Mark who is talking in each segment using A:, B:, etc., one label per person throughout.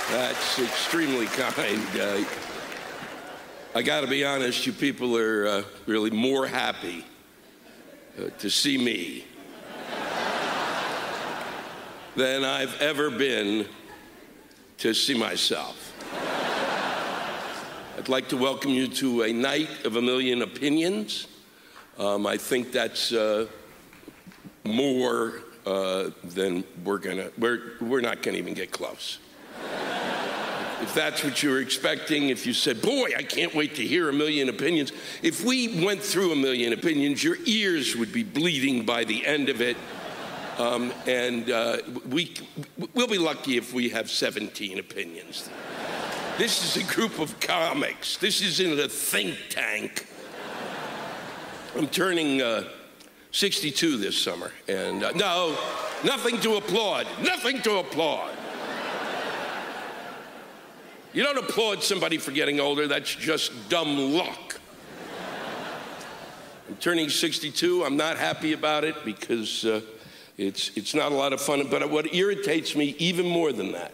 A: That's extremely kind. I got to be honest, you people are really more happy to see me than I've ever been to see myself. I'd like to welcome you to a night of a million opinions. I think that's more than we're not going to even get close. If that's what you were expecting, if you said, boy, I can't wait to hear a million opinions. If we went through a million opinions, your ears would be bleeding by the end of it. We'll be lucky if we have 17 opinions. This is a group of comics. This isn't a think tank. I'm turning 62 this summer. And no, nothing to applaud. Nothing to applaud. You don't applaud somebody for getting older. That's just dumb luck. I'm turning 62. I'm not happy about it because it's not a lot of fun. But what irritates me even more than that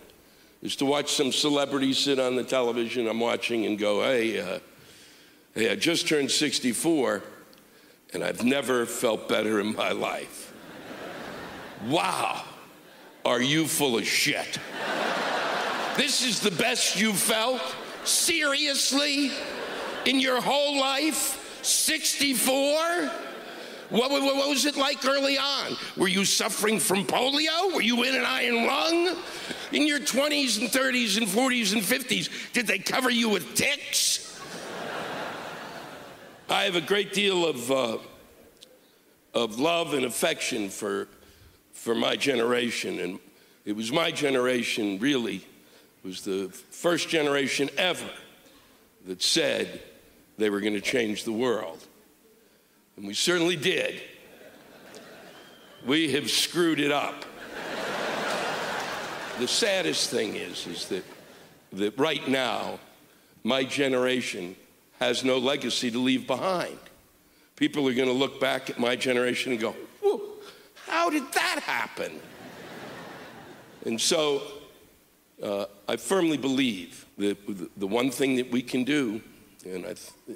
A: is to watch some celebrities sit on the television I'm watching and go, hey, I just turned 64, and I've never felt better in my life. Wow, are you full of shit? This is the best you felt? Seriously? In your whole life? 64? What was it like early on? Were you suffering from polio? Were you in an iron lung? In your 20s and 30s and 40s and 50s, did they cover you with ticks? I have a great deal of love and affection for my generation, and it was my generation, really, was the first generation ever that said they were going to change the world. And we certainly did. We have screwed it up. The saddest thing is that right now, my generation has no legacy to leave behind. People are going to look back at my generation and go, whoa, how did that happen? And so I firmly believe that the one thing that we can do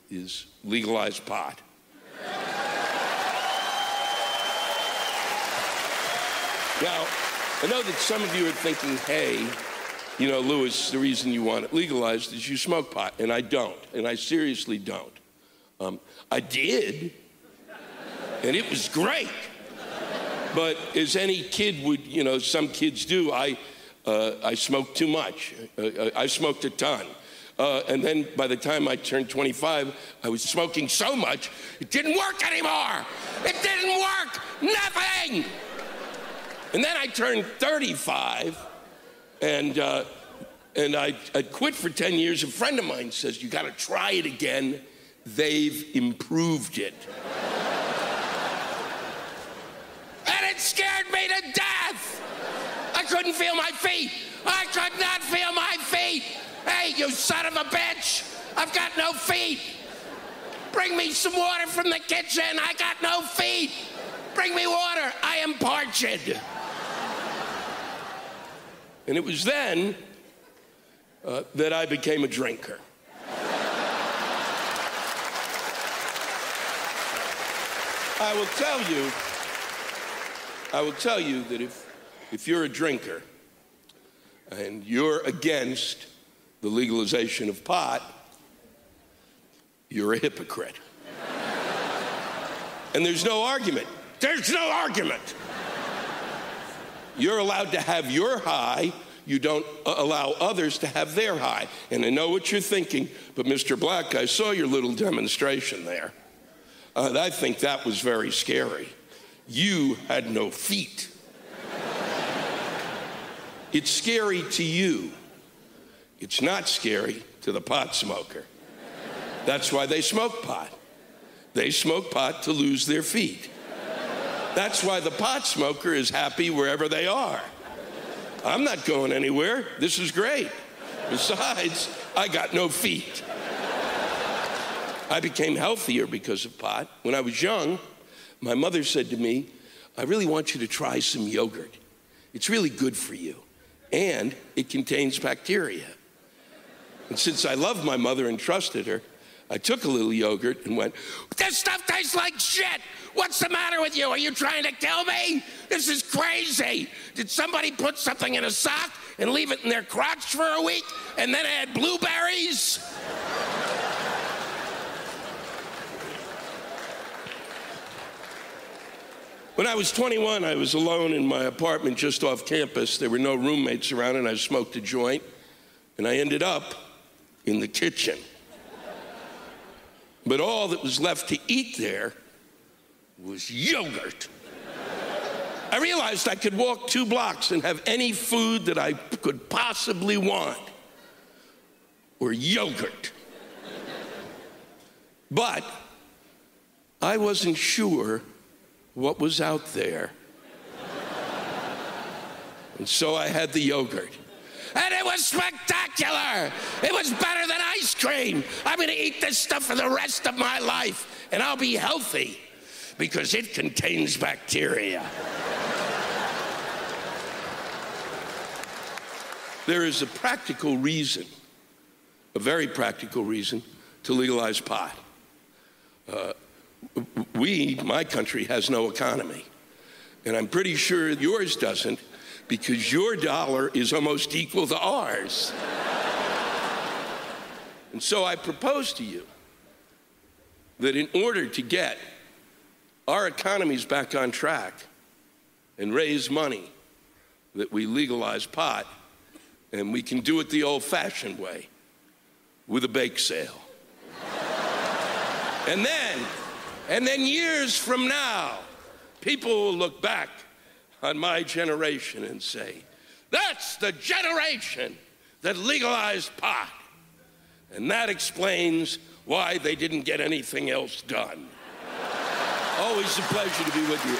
A: is legalize pot. Now, I know that some of you are thinking, hey, you know, Louis, the reason you want it legalized is you smoke pot, and I don't, and I seriously don't. I did, and it was great. But as any kid would, you know, some kids do, I smoked too much. I smoked a ton. And then by the time I turned 25, I was smoking so much, it didn't work anymore. It didn't work. Nothing. And then I turned 35, and I quit for 10 years. A friend of mine says, you got to try it again. They've improved it. And it scared me to death. I couldn't feel my feet. I could not feel my feet. Hey, you son of a bitch, I've got no feet. Bring me some water from the kitchen. I got no feet. Bring me water. I am parched. And it was then that I became a drinker. I will tell you that if you're a drinker and you're against the legalization of pot, you're a hypocrite. And there's no argument. There's no argument. You're allowed to have your high. You don't allow others to have their high. And I know what you're thinking, but Mr. Black, I saw your little demonstration there. I think that was very scary. You had no feet. It's scary to you. It's not scary to the pot smoker. That's why they smoke pot. They smoke pot to lose their feet. That's why the pot smoker is happy wherever they are. I'm not going anywhere. This is great. Besides, I got no feet. I became healthier because of pot. When I was young, my mother said to me, I really want you to try some yogurt. It's really good for you. and it contains bacteria. And since I loved my mother and trusted her, I took a little yogurt and went, "This stuff tastes like shit! What's the matter with you? Are you trying to kill me? This is crazy! Did somebody put something in a sock and leave it in their crotch for a week and then add blueberries?" When I was 21, I was alone in my apartment just off campus. There were no roommates around, and I smoked a joint, and I ended up in the kitchen. But all that was left to eat there was yogurt. I realized I could walk 2 blocks and have any food that I could possibly want, or yogurt. But I wasn't sure what was out there. And so I had the yogurt. And it was spectacular! It was better than ice cream! I'm gonna eat this stuff for the rest of my life, and I'll be healthy, because it contains bacteria. There is a practical reason, a very practical reason, to legalize pot. My country has no economy. And I'm pretty sure yours doesn't, because your dollar is almost equal to ours. And so I propose to you that in order to get our economies back on track and raise money, that we legalize pot, and we can do it the old-fashioned way, with a bake sale. And then years from now, people will look back on my generation and say, "That's the generation that legalized pot." And that explains why they didn't get anything else done. Always a pleasure to be with you.